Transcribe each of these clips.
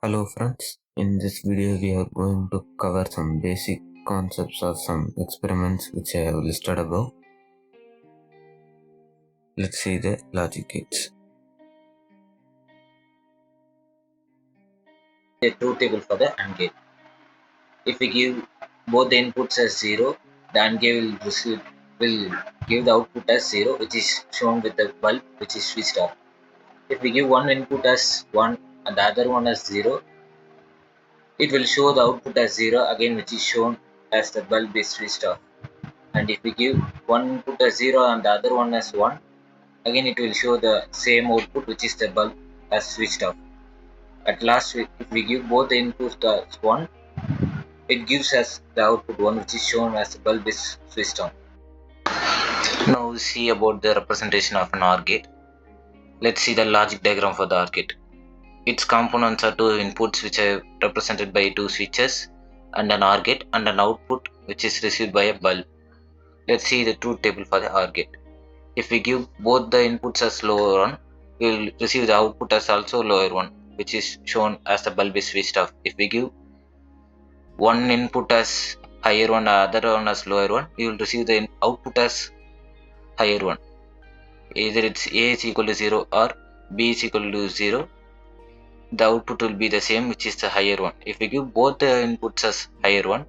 Hello friends, in this video we are going to cover some basic concepts of some experiments which I have listed above. Let's see the logic gates. The truth table for the AND gate. If we give both the inputs as 0, the AND gate will give the output as 0, which is shown with the bulb which is switched off. If we give one input as 1 and the other one as 0, it will show the output as 0 again, which is shown as the bulb is switched off. And if we give one input as 0 and the other one as 1, again it will show the same output, which is the bulb as switched off. At last, if we give both the inputs as 1, it gives us the output 1, which is shown as the bulb is switched on. Now we see about the representation of an OR gate. Let's see the logic diagram for the OR gate. Its components are two inputs which are represented by two switches and an OR gate and an output which is received by a bulb. Let's see the truth table for the OR gate. If we give both the inputs as lower one, we will receive the output as also lower one, which is shown as the bulb is switched off. If we give one input as higher one, other one as lower one, we will receive the output as higher one. Either it's A is equal to 0 or B is equal to 0, the output will be the same, which is the higher one. If we give both the inputs as higher one,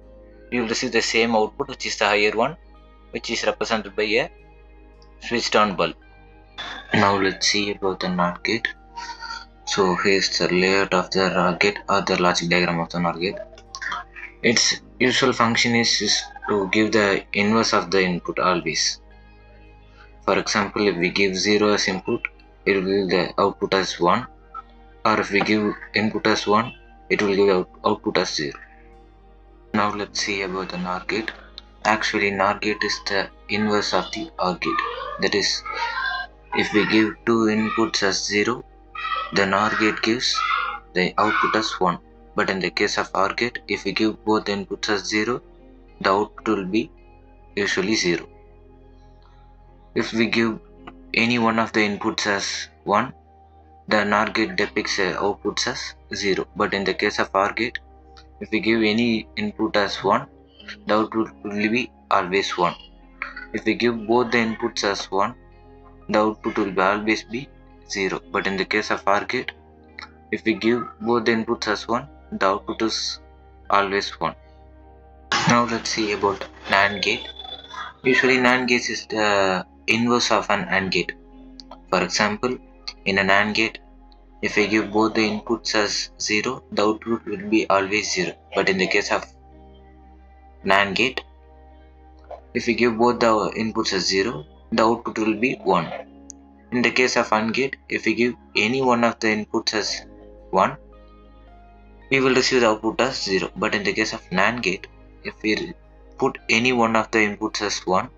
we will receive the same output, which is the higher one, which is represented by a switched on bulb. Now let's see about the NOT gate. So here's the layout of the NOT gate or the logic diagram of the NOT gate. Its usual function is to give the inverse of the input always. For example, if we give 0 as input, it will give the output as 1, or if we give input as 1, it will give output as 0. Now let's see about the NOR gate. Actually, NOR gate is the inverse of the OR gate. That is, if we give two inputs as 0, the NOR gate gives the output as 1. But in the case of OR gate, if we give both inputs as 0, the output will be usually 0. If we give any one of the inputs as 1, the NOR gate depicts outputs as 0. But in the case of OR gate, if we give any input as 1, the output will be always 1. If we give both the inputs as 1, the output will always be 0. But in the case of OR gate, if we give both the inputs as 1, the output is always 1. Now let's see about NAND gate. Usually NAND gate is the inverse of an AND gate. For example, in an AND gate, if we give both the inputs as 0, the output will be always 0. But in the case of NAND gate, if we give both the inputs as 0, the output will be 1. In the case of AND gate, if we give any one of the inputs as 1, we will receive the output as 0. But in the case of NAND gate, if we put any one of the inputs as 1,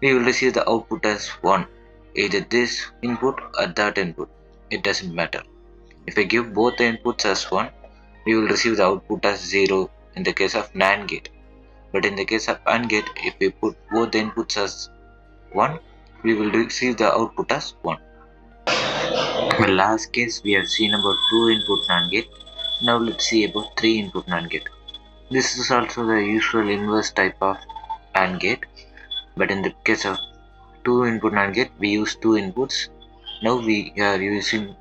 we will receive the output as 1. Either this input or that input. It doesn't matter. If we give both the inputs as 1, we will receive the output as 0 in the case of NAND gate. But in the case of AND gate, if we put both the inputs as 1, we will receive the output as 1. In the last case, we have seen about 2 input NAND gate. Now let's see about 3 input NAND gate. This is also the usual inverse type of AND gate, but in the case of 2 input NAND gate, we use 2 inputs. Now we are using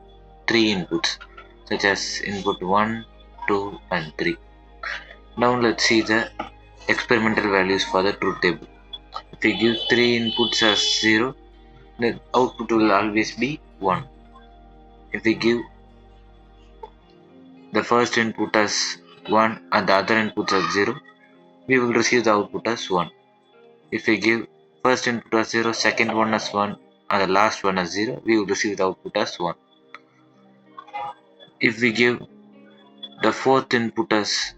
3 inputs, such as input 1, 2 and 3. Now let's see the experimental values for the truth table. If we give 3 inputs as 0, the output will always be 1. If we give the first input as 1 and the other inputs as 0, we will receive the output as 1. If we give first input as 0, second one as 1 and the last one as 0, we will receive the output as 1. If we give the fourth input as,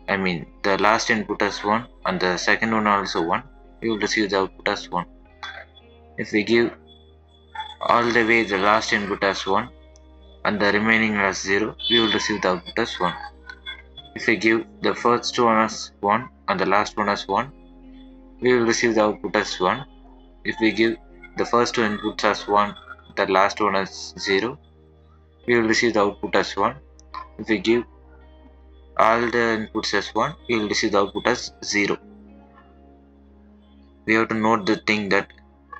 the last input as 1 and the second one also 1, we will receive the output as 1. If we give all the way the last input as 1 and the remaining as 0, we will receive the output as 1. If we give the first one as 1 and the last one as 1, we will receive the output as 1. If we give the first two inputs as 1, the last one as 0, we will receive the output as 1. If we give all the inputs as 1, we will receive the output as 0. We have to note the thing that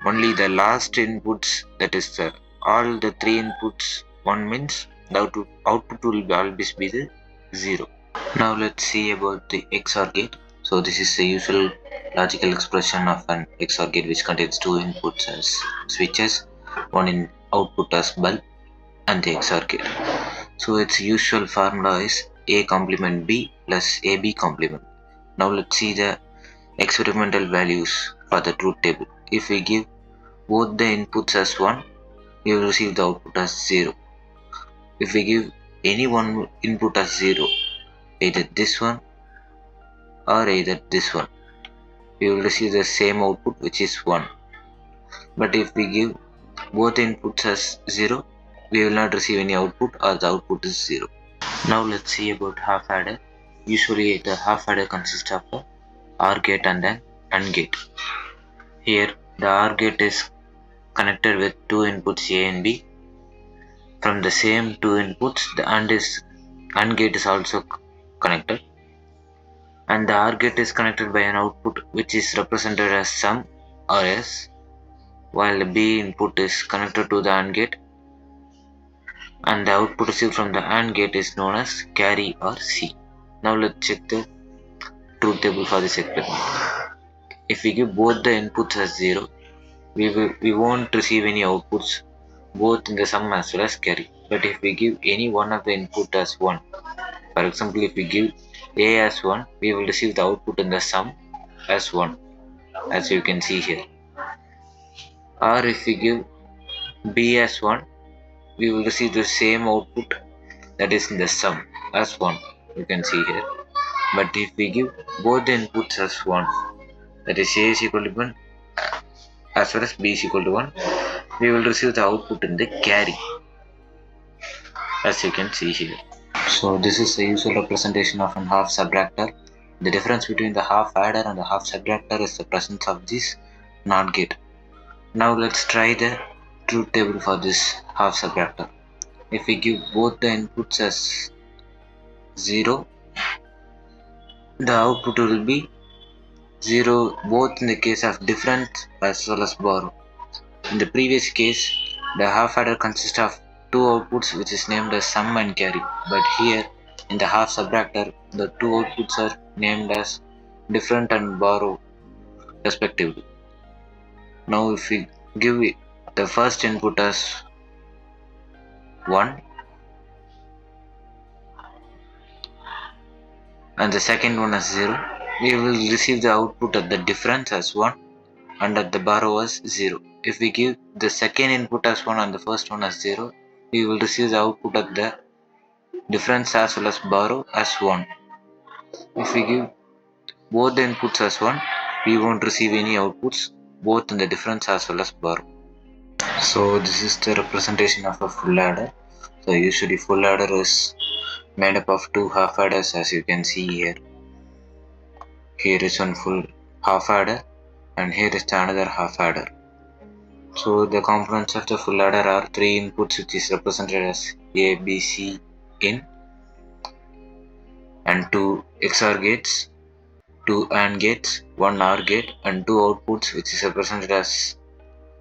only the last inputs, that is all the 3 inputs 1 means the output will always be the 0. Now let's see about the XOR gate. So this is the usual logical expression of an XOR gate which contains 2 inputs as switches, one in output as bulb, and the XOR gate. So its usual formula is A complement B plus AB complement. Now let's see the experimental values for the truth table. If we give both the inputs as 1, we will receive the output as 0. If we give any one input as 0, either this one or either this one, we will receive the same output, which is 1. But if we give both inputs as 0, we will not receive any output, or the output is 0. Now let's see about half adder. Usually the half adder consists of a OR gate and an AND gate. Here the OR gate is connected with 2 inputs A and B. From the same 2 inputs, the AND gate is also connected, and the OR gate is connected by an output which is represented as sum or S, while the B input is connected to the AND gate, and the output received from the AND gate is known as carry or C. Now let's check the truth table for this experiment. If we give both the inputs as 0, we won't receive any outputs both in the sum as well as carry. But if we give any one of the input as 1, for example if we give A as 1, we will receive the output in the sum as 1, as you can see here. Or if we give B as 1, we will receive the same output, that is in the sum as 1, you can see here. But if we give both the inputs as 1, that is A is equal to 1 as well as B is equal to 1, we will receive the output in the carry, as you can see here. So this is the usual representation of an half subtractor. The difference between the half adder and the half subtractor is the presence of this NOT gate. Now let's try the truth table for this half subtractor. If we give both the inputs as 0, the output will be 0 both in the case of difference as well as borrow. In the previous case, the half adder consists of 2 outputs which is named as sum and carry, but here in the half subtractor, the 2 outputs are named as different and borrow respectively. Now if we give the first input as 1 and the second one as 0, we will receive the output at the difference as 1 and at the borrow as 0. If we give the second input as 1 and the first one as 0, we will receive the output at the difference as well as borrow as 1. If we give both the inputs as 1, we won't receive any outputs both in the difference as well as borrow. So this is the representation of a full adder. So usually full adder is made up of 2 half adders, as you can see here. Here is one full half adder and here is the another half adder. So the components of the full adder are 3 inputs which is represented as A, B, C in, and 2 XOR gates, 2 AND gates, 1 OR gate, and 2 outputs which is represented as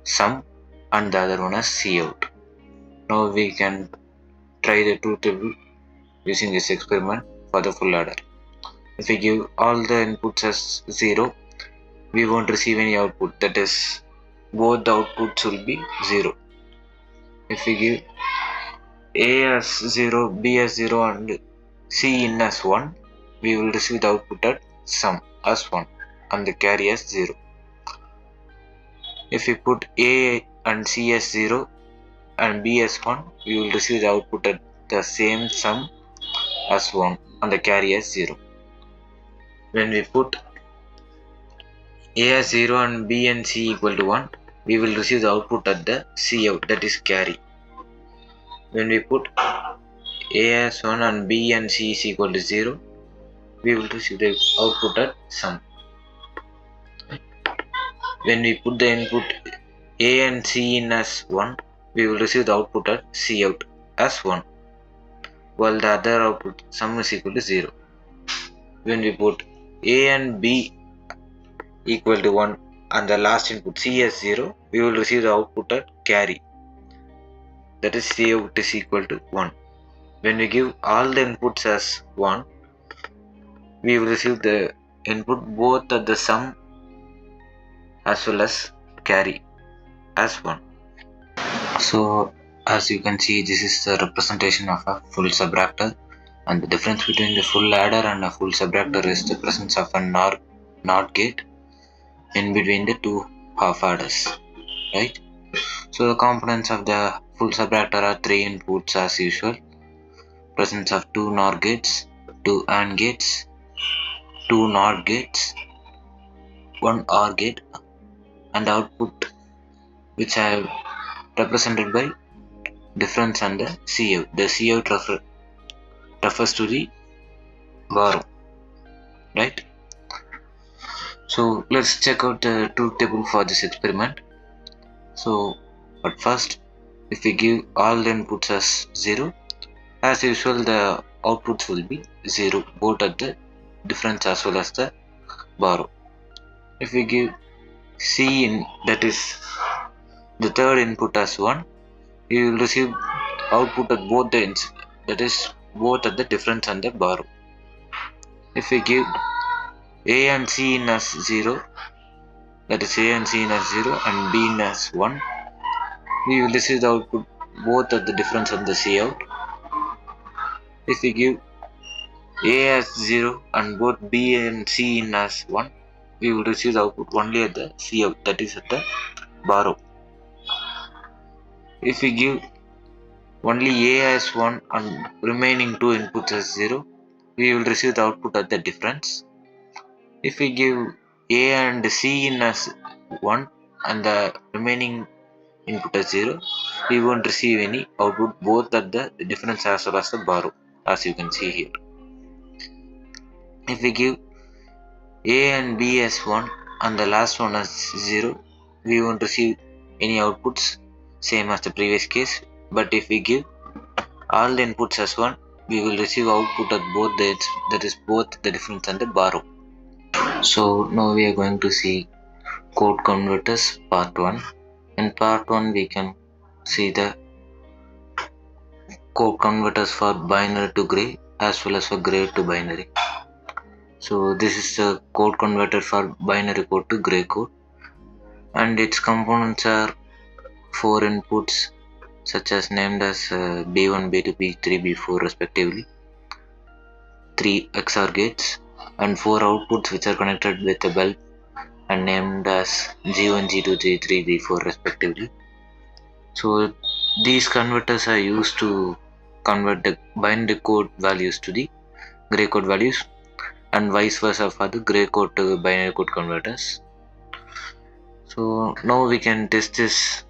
sum and the other one as C out. Now we can try the truth table using this experiment for the full adder. If we give all the inputs as 0, we won't receive any output, that is both the outputs will be 0. If we give A as 0, B as 0 and C in as 1, we will receive the output at sum as 1 and the carry as 0. If we put A and C as 0 and B as 1, we will receive the output at the same sum as 1 and the carry as 0. When we put A as 0 and B and C equal to 1, we will receive the output at the C out, that is carry. When we put A as 1 and B and C is equal to 0, we will receive the output at sum. When we put the input A and C in as 1, we will receive the output at C out as 1. while the other output sum is equal to 0. When we put A and B equal to 1 and the last input C as 0, we will receive the output at carry, that is C out is equal to 1. When we give all the inputs as 1, we will receive the input both at the sum as well as carry as 1. So as you can see, this is the representation of a full subtractor, and the difference between the full adder and a full subtractor is the presence of a NOT gate in between the two half adders, right? So the components of the full subtractor are 3 inputs as usual, presence of 2 NOR gates, 2 AND gates, 2 NOT gates, 1 OR gate, and output which I have represented by difference and the Cout. The Cout refers to the borrow, right? So let's check out the truth table for this experiment. So but first, if we give all the inputs as 0, as usual the outputs will be 0 both at the difference as well as the borrow. If we give C in, that is the third input, as 1, we will receive output at both the ends, that is both at the difference and the borrow. If we give A and C in as 0, that is A and C in as 0 and B in as 1, we will receive the output both at the difference and the Cout. If we give A as 0 and both B and C in as 1, we will receive the output only at the Cout, that is at the borrow. If we give only A as 1 and remaining 2 inputs as 0, we will receive the output at the difference. If we give A and C in as 1 and the remaining input as 0, we won't receive any output both at the difference as well as the borrow, as you can see here. If we give A and B as 1 and the last one as 0, we won't receive any outputs, same as the previous case. But if we give all the inputs as 1, we will receive output at both the ends, that is both the difference and the borrow. So now we are going to see code converters part 1. In part 1 we can see the code converters for binary to gray as well as for gray to binary. So this is the code converter for binary code to gray code, and its components are 4 inputs such as named as B1, B2, B3, B4 respectively, 3 XOR gates, and 4 outputs which are connected with a bulb and named as G1, G2, G3, G4 respectively. So these converters are used to convert the binary code values to the gray code values, and vice versa for the gray code to binary code converters. So now we can test this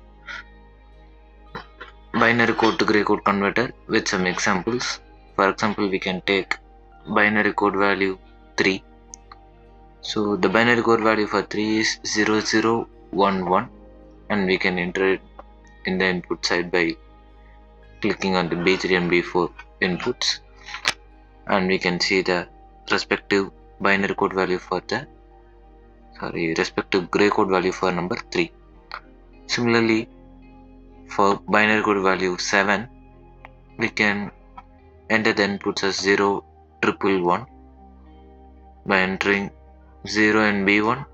binary code to gray code converter with some examples. For example, we can take binary code value 3. So the binary code value for 3 is 0011, and we can enter it in the input side by clicking on the B3 and B4 inputs, and we can see the respective binary code value for the respective gray code value for number 3. Similarly, for binary code value 7, we can enter the inputs as 0111 by entering 0 in B1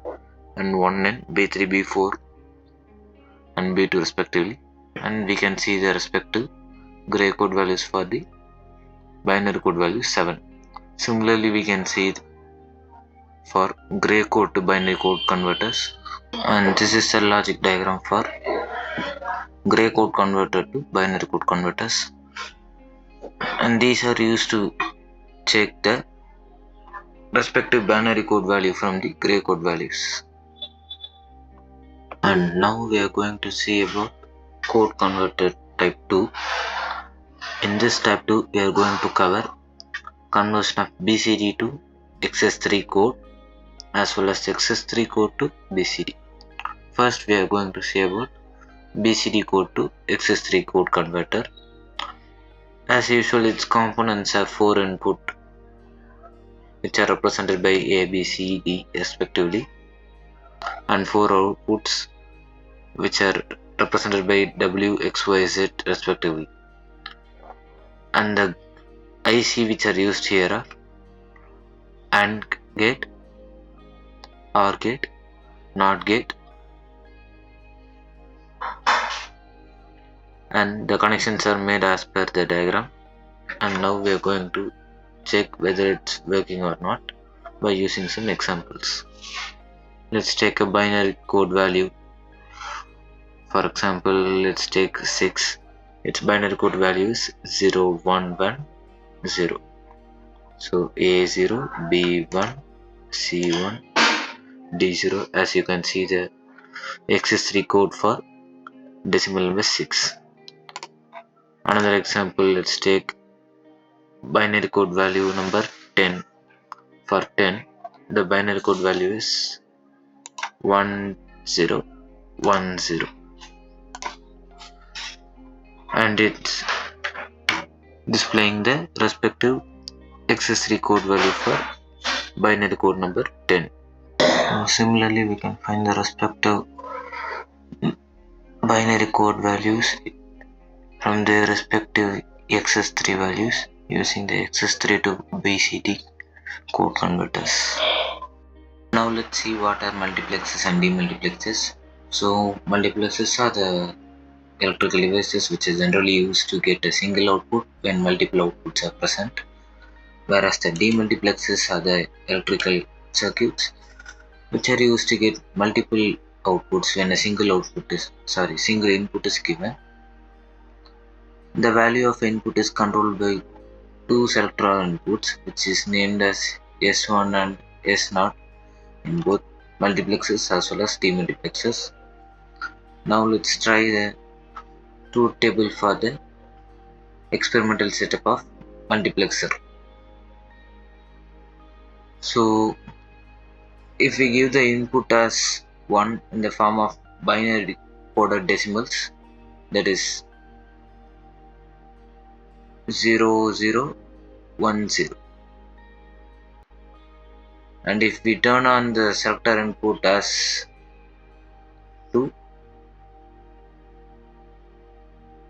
and 1 in B3, B4 and B2 respectively, and we can see the respective gray code values for the binary code value 7. Similarly, we can see for gray code to binary code converters, and this is the logic diagram for gray code converter to binary code converters, and these are used to check the respective binary code value from the gray code values. And now we are going to see about code converter type 2. In this type 2, we are going to cover conversion of BCD to XS3 code as well as XS3 code to BCD. First, we are going to see about BCD code to XS3 code converter. As usual, its components are 4 input, which are represented by A, B, C, D respectively, and 4 outputs, which are represented by W, X, Y, Z respectively. And the IC which are used here are AND gate, OR gate, NOT gate, and the connections are made as per the diagram. And now we are going to check whether it's working or not by using some examples. Let's take a binary code value. For example, let's take 6. Its binary code value is 0, 1, 1, 0. So A0, B1, C1, D0. As you can see, the XS3 code for decimal number 6. Another example, let's take binary code value number 10. For 10, the binary code value is 1010, and it's displaying the respective XS3 code value for binary code number 10. Similarly, we can find the respective binary code values from their respective XS3 values using the XS3 to BCD code converters. Now let's see what are multiplexers and demultiplexers. So multiplexers are the electrical devices which is generally used to get a single output when multiple outputs are present, whereas the demultiplexers are the electrical circuits which are used to get multiple outputs when a single input is given. The value of input is controlled by two selector inputs, which is named as S1 and S0 in both multiplexers as well as demultiplexers. Now let's try the truth table for the experimental setup of multiplexer. So if we give the input as 1 in the form of binary coded decimals, that is 0010, and if we turn on the selector input as 2,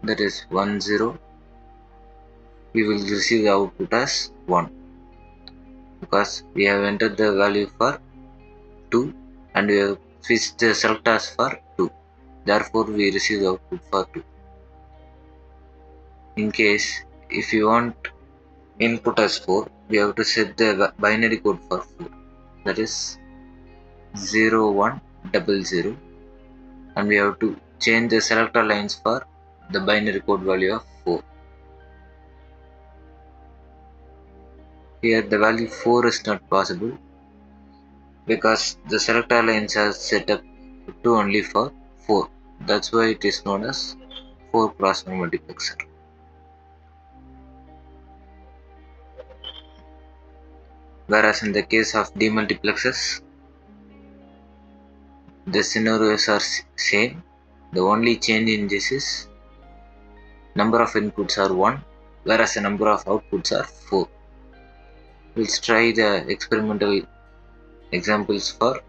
that is 10, we will receive the output as 1 because we have entered the value for 2 and we have switched the selectors for 2. Therefore, we receive the output for 2. In case if you want input as 4, we have to set the binary code for 4, that is 0100, and we have to change the selector lines for the binary code value of 4. Here the value 4 is not possible because the selector lines are set up to only for 4. That's why it is known as 4x1 multiplexer. Whereas in the case of demultiplexers, the scenarios are same. The only change in this is number of inputs are 1, whereas the number of outputs are 4. Let's try the experimental examples for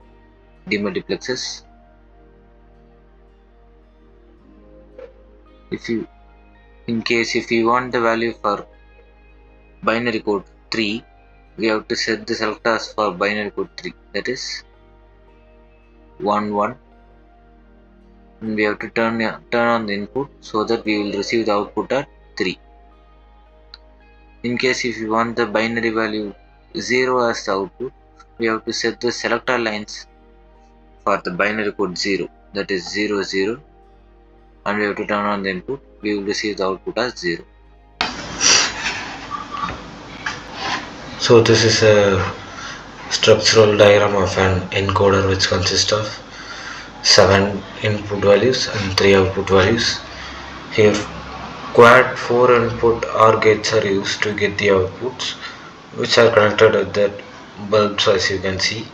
demultiplexers. If you want the value for binary code 3, we have to set the selectors for binary code 3, that is 1 1, and we have to turn on the input so that we will receive the output at 3. In case if you want the binary value 0 as the output, we have to set the selector lines for the binary code 0, that is 0 0, and we have to turn on the input. We will receive the output as 0. So this is a structural diagram of an encoder which consists of 7 input values and 3 output values. Here quad 4 input OR gates are used to get the outputs, which are connected with that bulbs, as you can see,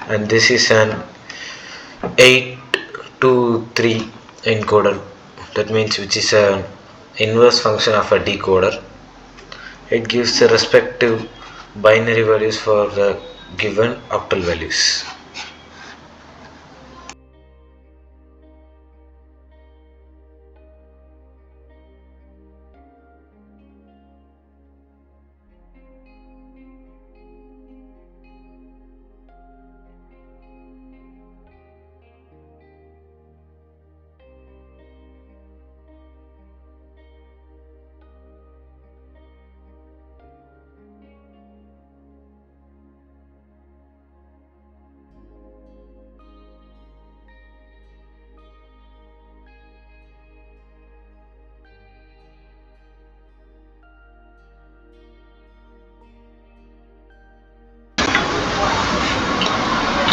and this is an 8 to 3 encoder, that means which is a inverse function of a decoder. It gives the respective binary values for the given octal values.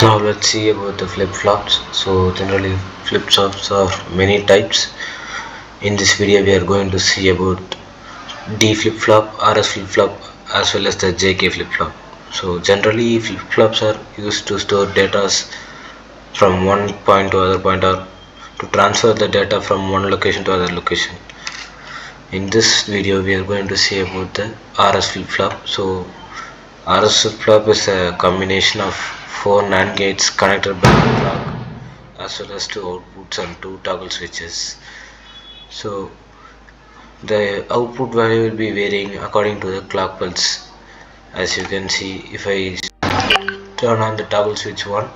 Now let's see about the flip-flops. So generally flip-flops are many types. In this video we are going to see about D flip-flop, RS flip-flop as well as the JK flip-flop. So generally flip-flops are used to store data from one point to other point or to transfer the data from one location to other location. In this video we are going to see about the RS flip-flop. So RS flip-flop is a combination of 4 NAND gates connected by the clock as well as 2 outputs and 2 toggle switches. So the output value will be varying according to the clock pulse. As you can see, if I turn on the toggle switch 1,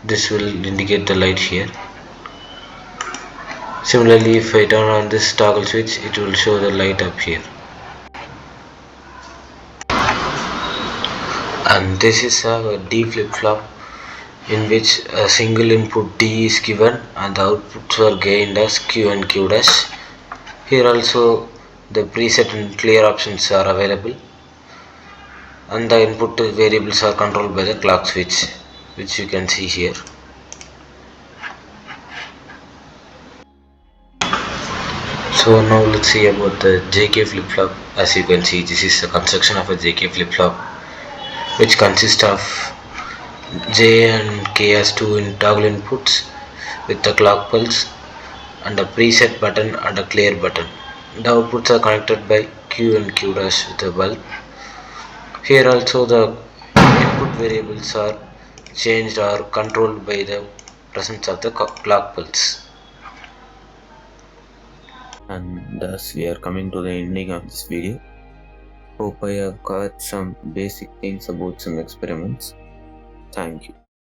this will indicate the light here. Similarly, if I turn on this toggle switch, it will show the light up here. And this is a D flip-flop in which a single input D is given and the outputs are gained as Q and Q dash. Here also the preset and clear options are available and the input variables are controlled by the clock switch, which you can see here. So now let's see about the JK flip-flop. As you can see, this is the construction of a JK flip-flop, which consists of J and K as two toggle inputs with the clock pulse and a preset button and a clear button. The outputs are connected by Q and Q dash with a bulb. Here also the input variables are changed or controlled by the presence of the clock pulse. And thus we are coming to the ending of this video. Hope I have covered some basic things about some experiments. Thank you.